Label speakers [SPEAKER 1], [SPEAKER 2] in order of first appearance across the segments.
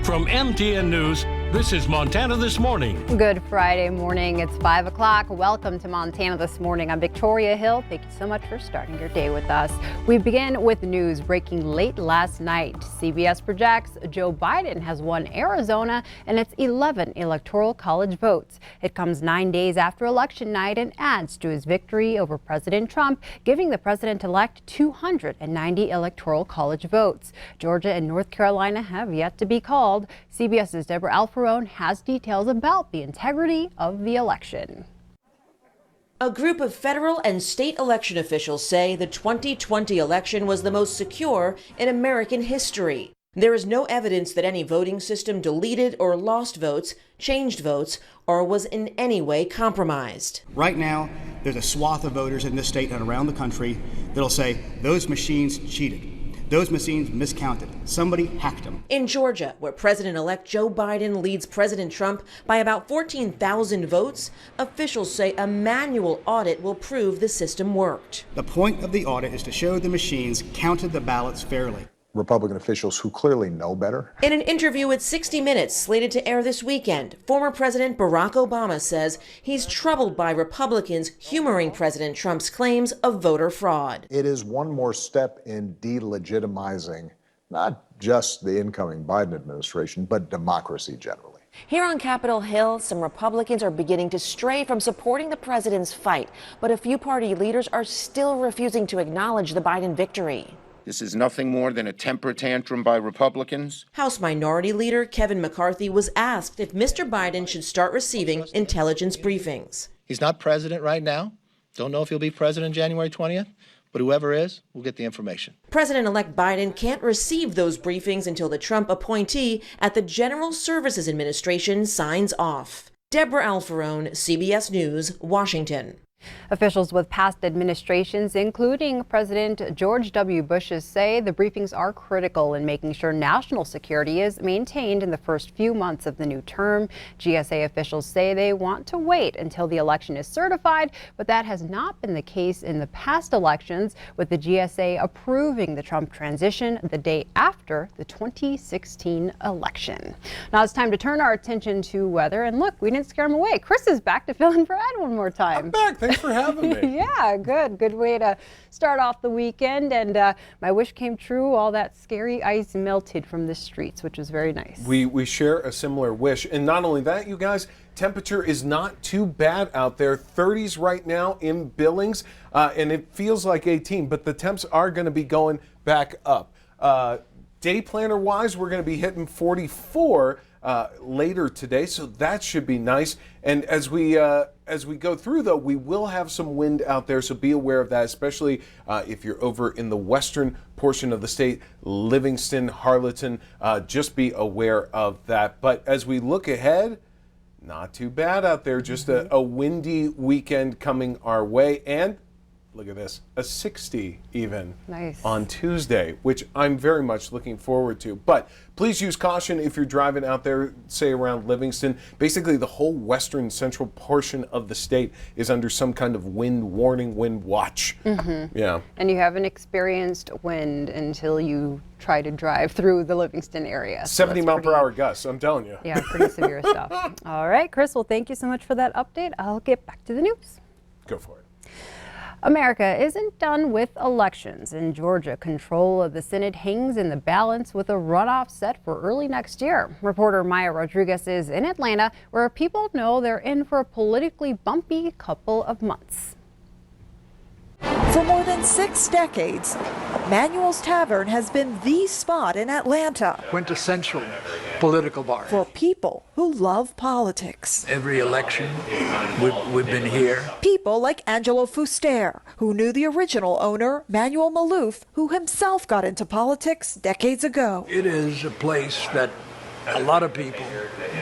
[SPEAKER 1] From MTN News, this is Montana This Morning.
[SPEAKER 2] Good Friday morning. It's 5 o'clock. Welcome to Montana This Morning. I'm Victoria Hill. Thank you so much for starting your day with us. We begin with news breaking late last night. CBS projects Joe Biden has won Arizona and its 11 electoral college votes. It comes 9 days after election night and adds to his victory over President Trump, giving the president-elect 290 electoral college votes. Georgia and North Carolina have yet to be called. CBS's Deborah Alfarone has details about the integrity of the election.
[SPEAKER 3] A group of federal and state election officials say the 2020 election was the most secure in American history. There is no evidence that any voting system deleted or lost votes, changed votes, or was in any way compromised.
[SPEAKER 4] Right now, there's a swath of voters in this state and around the country that'll say those machines cheated. Those machines miscounted. Somebody hacked them.
[SPEAKER 3] In Georgia, where President-elect Joe Biden leads President Trump by about 14,000 votes, officials say a manual audit will prove the system worked.
[SPEAKER 4] The point of the audit is to show the machines counted the ballots fairly.
[SPEAKER 5] Republican officials who clearly know better.
[SPEAKER 3] In an interview with 60 Minutes slated to air this weekend, former President Barack Obama says he's troubled by Republicans humoring President Trump's claims of voter fraud.
[SPEAKER 5] It is one more step in delegitimizing not just the incoming Biden administration, but democracy generally.
[SPEAKER 3] Here on Capitol Hill, some Republicans are beginning to stray from supporting the president's fight, but a few party leaders are still refusing to acknowledge the Biden victory.
[SPEAKER 6] This is nothing more than a temper tantrum by Republicans.
[SPEAKER 3] House Minority Leader Kevin McCarthy was asked if Mr. Biden should start receiving intelligence briefings.
[SPEAKER 7] He's not president right now. Don't know if he'll be president January 20th, but whoever is, will get the information.
[SPEAKER 3] President-elect Biden can't receive those briefings until the Trump appointee at the General Services Administration signs off. Deborah Alfarone, CBS News, Washington.
[SPEAKER 2] Officials with past administrations, including President George W. Bush's, say the briefings are critical in making sure national security is maintained in the first few months of the new term. GSA officials say they want to wait until the election is certified, but that has not been the case in the past elections, with the GSA approving the Trump transition the day after the 2016 election. Now it's time to turn our attention to weather, and look, we didn't scare him away. Chris is back to fill in for Ed one more time.
[SPEAKER 8] I'm back. Thanks for having me.
[SPEAKER 2] Yeah, good way to start off the weekend. And my wish came true. All that scary ice melted from the streets, which was very nice.
[SPEAKER 8] We share a similar wish. And not only that, you guys, temperature is not too bad out there. 30s right now in Billings, and it feels like 18, but the temps are going to be going back up. Day planner wise, we're going to be hitting 44 later today, so that should be nice. And as we go through, though, we will have some wind out there, so be aware of that, especially if you're over in the western portion of the state, Livingston, Harleton. Just be aware of that. But as we look ahead, not too bad out there. Just a windy weekend coming our way, and look at this, a 60 even on Tuesday, which I'm very much looking forward to. But please use caution if you're driving out there, say around Livingston. Basically, the whole western central portion of the state is under some kind of wind warning, wind watch. Yeah.
[SPEAKER 2] And you haven't experienced wind until you try to drive through the Livingston area.
[SPEAKER 8] 70 mile per hour gusts, I'm telling you.
[SPEAKER 2] Yeah, pretty severe stuff. All right, Chris, well, thank you so much for that update. I'll get back to the news.
[SPEAKER 8] Go for it.
[SPEAKER 2] America isn't done with elections. In Georgia, control of the Senate hangs in the balance with a runoff set for early next year. Reporter Maya Rodriguez is in Atlanta, where people know they're in for a politically bumpy couple of months.
[SPEAKER 9] For more than 6 decades, Manuel's Tavern has been the spot in Atlanta.
[SPEAKER 10] Quintessential political bar.
[SPEAKER 9] For people who love politics.
[SPEAKER 10] Every election, we've been here.
[SPEAKER 9] People like Angelo Fuster, who knew the original owner, Manuel Malouf, who himself got into politics decades ago.
[SPEAKER 10] It is a place that a lot of people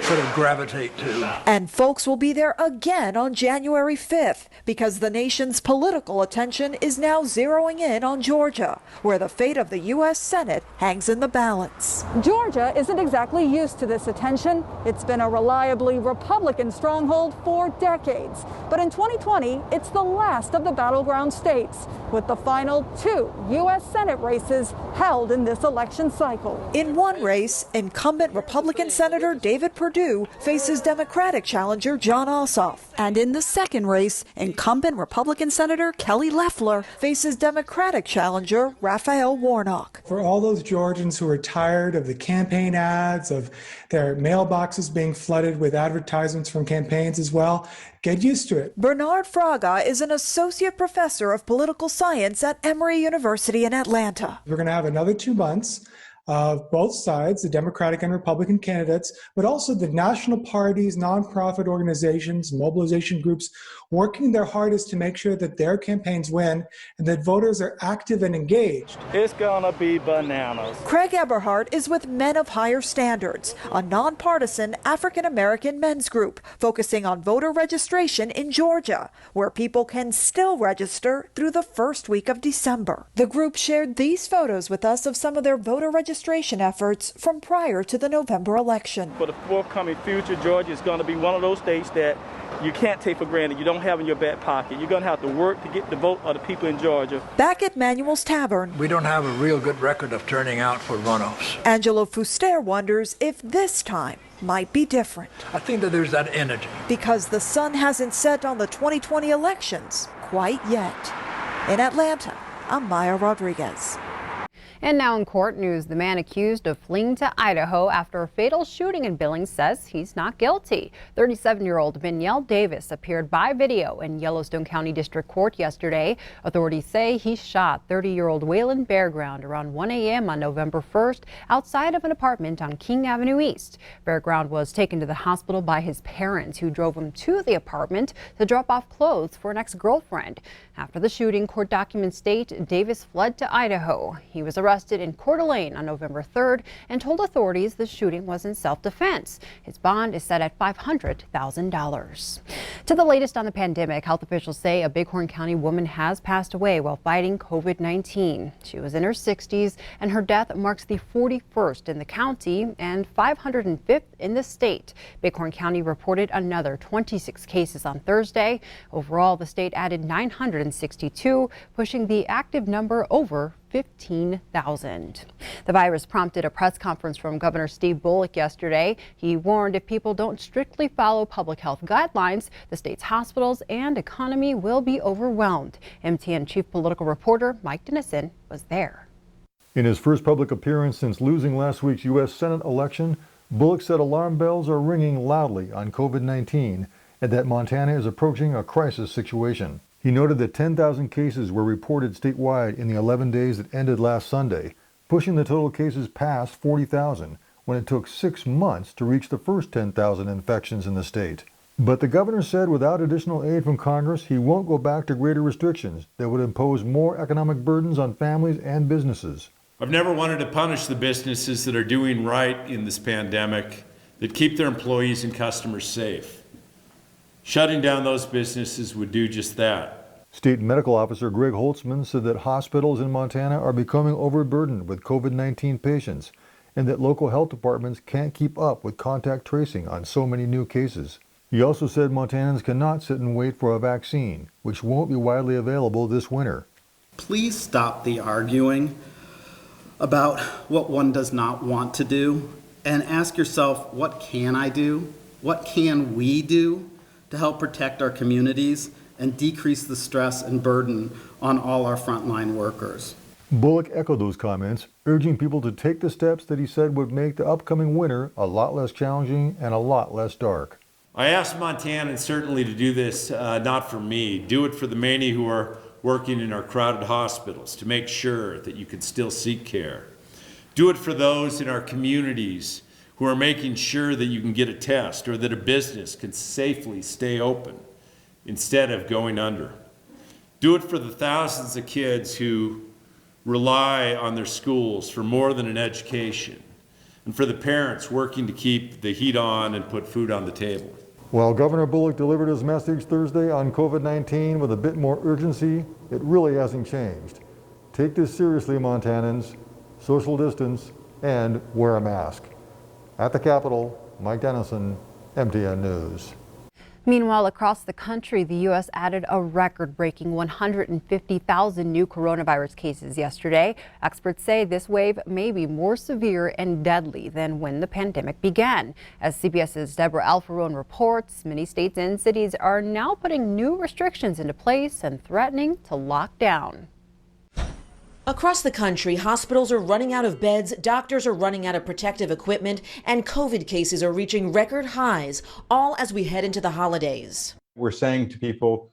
[SPEAKER 10] sort of gravitate to.
[SPEAKER 9] And folks will be there again on January 5th because the nation's political attention is now zeroing in on Georgia, where the fate of the U.S. Senate hangs in the balance.
[SPEAKER 11] Georgia isn't exactly used to this attention. It's been a reliably Republican stronghold for decades.
[SPEAKER 9] But in 2020, it's the last of the battleground states, with the final 2 U.S. Senate races held in this election cycle. In one race, incumbent Republican Senator David Perdue faces Democratic challenger John Ossoff. And in the second race, incumbent Republican Senator Kelly Loeffler faces Democratic challenger Raphael Warnock.
[SPEAKER 11] For all those Georgians who are tired of the campaign ads, of their mailboxes being flooded with advertisements from campaigns as well, get used to it.
[SPEAKER 9] Bernard Fraga is an associate professor of political science at Emory University in Atlanta.
[SPEAKER 11] We're going to have another 2 months of both sides, the Democratic and Republican candidates, but also the national parties, nonprofit organizations, mobilization groups, working their hardest to make sure that their campaigns win and that voters are active and engaged.
[SPEAKER 12] It's gonna be bananas.
[SPEAKER 9] Craig Eberhardt is with Men of Higher Standards, a nonpartisan African-American men's group focusing on voter registration in Georgia, where people can still register through the first week of December. The group shared these photos with us of some of their voter registration efforts from prior to the November election.
[SPEAKER 12] For the forthcoming future, Georgia is going to be one of those states that you can't take for granted. You don't have in your back pocket. You're going to have to work to get the vote of the people in Georgia.
[SPEAKER 9] Back at Manuel's Tavern,
[SPEAKER 10] We don't have a real good record of turning out for runoffs.
[SPEAKER 9] Angelo Fuster wonders if this time might be different.
[SPEAKER 10] I think that there's that energy.
[SPEAKER 9] Because the sun hasn't set on the 2020 elections quite yet. In Atlanta, I'm Maya Rodriguez.
[SPEAKER 2] And now in court news, the man accused of fleeing to Idaho after a fatal shooting in Billings says he's not guilty. 37-year-old Vinyel Davis appeared by video in Yellowstone County District Court yesterday. Authorities say he shot 30-year-old Waylon Bearground around 1 a.m. on November 1st outside of an apartment on King Avenue East. Bearground was taken to the hospital by his parents, who drove him to the apartment to drop off clothes for an ex-girlfriend. After the shooting, court documents state Davis fled to Idaho. He was arrested in Coeur d'Alene on November 3rd and told authorities the shooting was in self-defense. His bond is set at $500,000. To the latest on the pandemic, health officials say a Bighorn County woman has passed away while fighting COVID-19. She was in her 60s, and her death marks the 41st in the county and 505th in the state. Bighorn County reported another 26 cases on Thursday. Overall, the state added 962, pushing the active number over 15,000. The virus prompted a press conference from Governor Steve Bullock yesterday. He warned if people don't strictly follow public health guidelines, the state's hospitals and economy will be overwhelmed. MTN chief political reporter Mike Dennison was there.
[SPEAKER 13] In his first public appearance since losing last week's U.S. Senate election, Bullock said alarm bells are ringing loudly on COVID-19 and that Montana is approaching a crisis situation. He noted that 10,000 cases were reported statewide in the 11 days that ended last Sunday, pushing the total cases past 40,000 when it took 6 months to reach the first 10,000 infections in the state. But the governor said without additional aid from Congress, he won't go back to greater restrictions that would impose more economic burdens on families and businesses.
[SPEAKER 14] I've never wanted to punish the businesses that are doing right in this pandemic, that keep their employees and customers safe. Shutting down those businesses would do just that.
[SPEAKER 13] State Medical Officer Greg Holtzman said that hospitals in Montana are becoming overburdened with COVID-19 patients and that local health departments can't keep up with contact tracing on so many new cases. He also said Montanans cannot sit and wait for a vaccine, which won't be widely available this winter.
[SPEAKER 15] Please stop the arguing about what one does not want to do and ask yourself, what can I do? What can we do to help protect our communities and decrease the stress and burden on all our frontline workers?
[SPEAKER 13] Bullock echoed those comments, urging people to take the steps that he said would make the upcoming winter a lot less challenging and a lot less dark.
[SPEAKER 14] I asked Montanans certainly to do this, not for me. Do it for the many who are working in our crowded hospitals to make sure that you can still seek care. Do it for those in our communities who are making sure that you can get a test or that a business can safely stay open instead of going under. Do it for the thousands of kids who rely on their schools for more than an education, and for the parents working to keep the heat on and put food on the table.
[SPEAKER 13] While Governor Bullock delivered his message Thursday on COVID-19 with a bit more urgency, it really hasn't changed. Take this seriously, Montanans. Social distance and wear a mask. At the Capitol, Mike Dennison, MTN News.
[SPEAKER 2] Meanwhile, across the country, the U.S. added a record-breaking 150,000 new coronavirus cases yesterday. Experts say this wave may be more severe and deadly than when the pandemic began. As CBS's Deborah Alfarone reports, many states and cities are now putting new restrictions into place and threatening to lock down.
[SPEAKER 3] Across the country, hospitals are running out of beds, doctors are running out of protective equipment, and COVID cases are reaching record highs, all as we head into the holidays.
[SPEAKER 16] We're saying to people,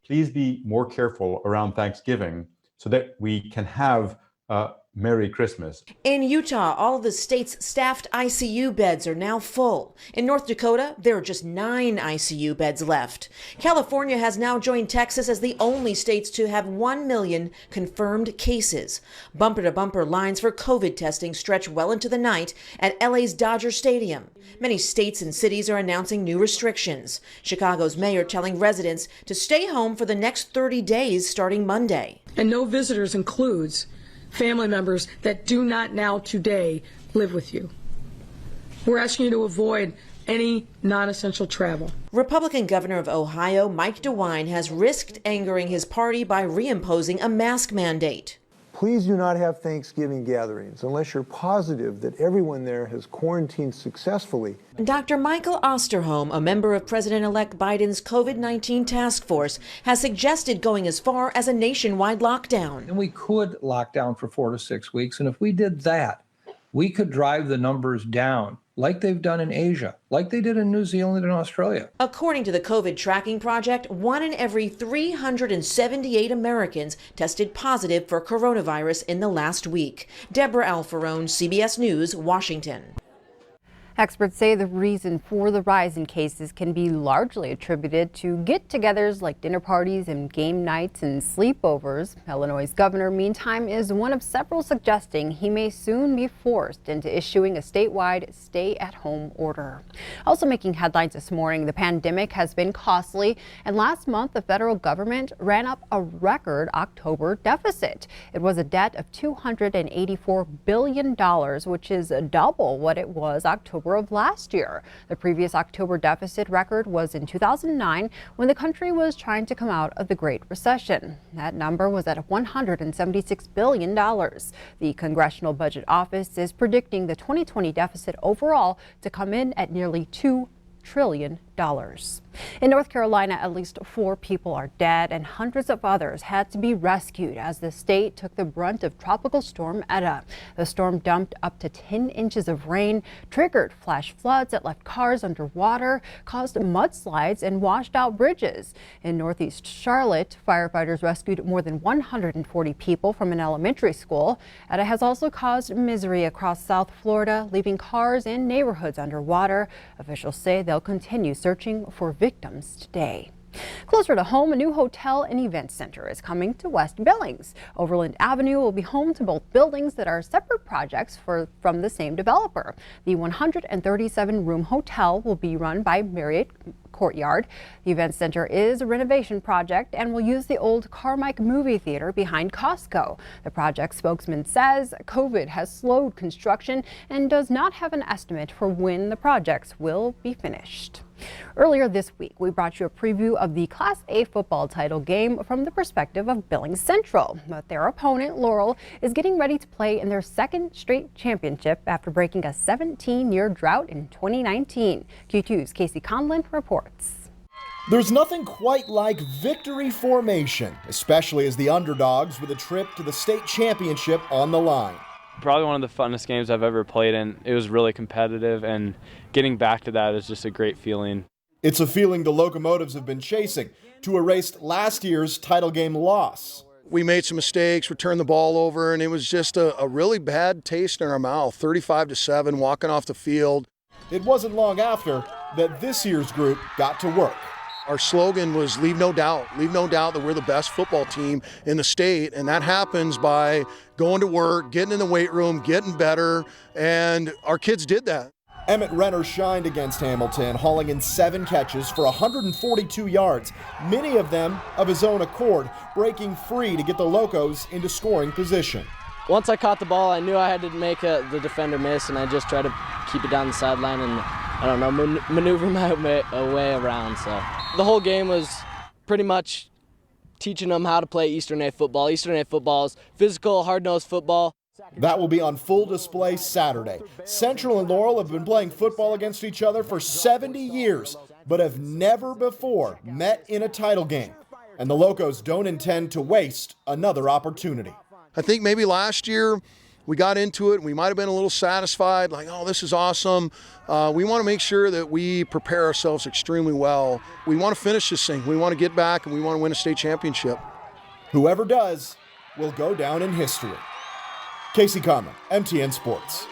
[SPEAKER 16] please be more careful around Thanksgiving so that we can have a Merry Christmas.
[SPEAKER 3] In Utah, all of the state's staffed ICU beds are now full. In North Dakota, there are just 9 ICU beds left. California has now joined Texas as the only states to have 1 million confirmed cases. Bumper-to-bumper lines for COVID testing stretch well into the night at LA's Dodger Stadium. Many states and cities are announcing new restrictions. Chicago's mayor telling residents to stay home for the next 30 days starting Monday.
[SPEAKER 17] And no visitors includes family members that do not now today live with you. We're asking you to avoid any non-essential travel.
[SPEAKER 3] Republican Governor of Ohio, Mike DeWine, has risked angering his party by reimposing a mask mandate.
[SPEAKER 18] Please do not have Thanksgiving gatherings unless you're positive that everyone there has quarantined successfully.
[SPEAKER 3] Dr. Michael Osterholm, a member of President-elect Biden's COVID-19 task force, has suggested going as far as a nationwide lockdown.
[SPEAKER 10] And we could lock down for 4 to 6 weeks, and if we did that, we could drive the numbers down like they've done in Asia, like they did in New Zealand and Australia.
[SPEAKER 3] According to the COVID tracking project, 1 in every 378 Americans tested positive for coronavirus in the last week. Deborah Alfarone, CBS News, Washington.
[SPEAKER 2] Experts say the reason for the rise in cases can be largely attributed to get-togethers like dinner parties and game nights and sleepovers. Illinois' governor, meantime, is one of several suggesting he may soon be forced into issuing a statewide stay-at-home order. Also making headlines this morning, the pandemic has been costly, and last month the federal government ran up a record October deficit. It was a debt of $284 billion, which is double what it was October of last year. The previous October deficit record was in 2009 when the country was trying to come out of the Great Recession. That number was at $176 billion. The Congressional Budget Office is predicting the 2020 deficit overall to come in at nearly $2 trillion. In North Carolina, at least 4 people are dead and hundreds of others had to be rescued as the state took the brunt of Tropical Storm Eta. The storm dumped up to 10 inches of rain, triggered flash floods that left cars underwater, caused mudslides, and washed out bridges. In Northeast Charlotte, firefighters rescued more than 140 people from an elementary school. Eta has also caused misery across South Florida, leaving cars and neighborhoods underwater. Officials say they'll continue searching for victims today. Closer to home, a new hotel and event center is coming to West Billings. Overland Avenue will be home to both buildings that are separate projects from the same developer. The 137-room hotel will be run by Marriott Courtyard. The event center is a renovation project and will use the old Carmike movie theater behind Costco. The project spokesman says COVID has slowed construction and does not have an estimate for when the projects will be finished. Earlier this week, we brought you a preview of the Class A football title game from the perspective of Billings Central. But their opponent, Laurel, is getting ready to play in their second straight championship after breaking a 17-year drought in 2019. Q2's Casey Conlon reports.
[SPEAKER 19] There's nothing quite like victory formation, especially as the underdogs with a trip to the state championship on the line.
[SPEAKER 20] Probably one of the funnest games I've ever played in. It was really competitive, and getting back to that is just a great feeling.
[SPEAKER 19] It's a feeling the Locomotives have been chasing to erase last year's title game loss.
[SPEAKER 21] We made some mistakes, returned the ball over, and it was just a really bad taste in our mouth. 35-7, walking off the field.
[SPEAKER 19] It wasn't long after that this year's group got to work.
[SPEAKER 21] Our slogan was leave no doubt that we're the best football team in the state, and that happens by going to work, getting in the weight room, getting better, and our kids did that.
[SPEAKER 19] EMMET RENNER shined against Hamilton, hauling in 7 catches for 142 yards, many of them of his own accord, breaking free to get the Locos into scoring position.
[SPEAKER 22] Once I caught the ball, I knew I had to make the defender miss, and I just tried to keep it down the sideline and, I don't know, maneuver my way around, so. the whole game was pretty much teaching them how to play Eastern A football. Eastern A football is physical, hard-nosed football.
[SPEAKER 19] That will be on full display Saturday. Central and Laurel have been playing football against each other for 70 years, but have never before met in a title game. And the Locos don't intend to waste another opportunity.
[SPEAKER 21] I think maybe last year we got into it and we might have been a little satisfied, like, oh, this is awesome. We want to make sure that we prepare ourselves extremely well. We want to finish this thing. We want to get back and we want to win a state championship.
[SPEAKER 19] Whoever does will go down in history. Casey Conlon, MTN Sports.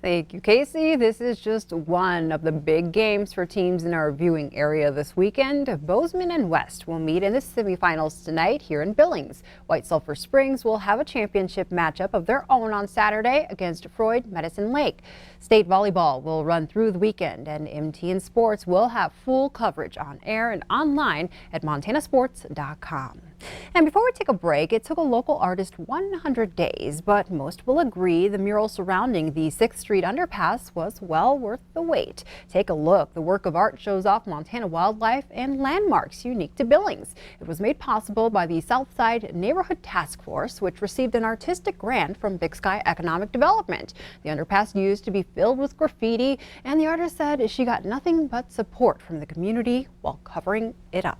[SPEAKER 2] Thank you, Casey. This is just one of the big games for teams in our viewing area this weekend. Bozeman and West will meet in the semifinals tonight here in Billings. White Sulphur Springs will have a championship matchup of their own on Saturday against Freud Medicine Lake. State volleyball will run through the weekend, and MTN Sports will have full coverage on air and online at montanasports.com. And before we take a break, it took a local artist 100 days, but most will agree the mural surrounding the 6th Street underpass was well worth the wait. Take a look. The work of art shows off Montana wildlife and landmarks unique to Billings. It was made possible by the Southside Neighborhood Task Force, which received an artistic grant from Big Sky Economic Development. The underpass used to be filled with graffiti, and the artist said she got nothing but support from the community while covering it up.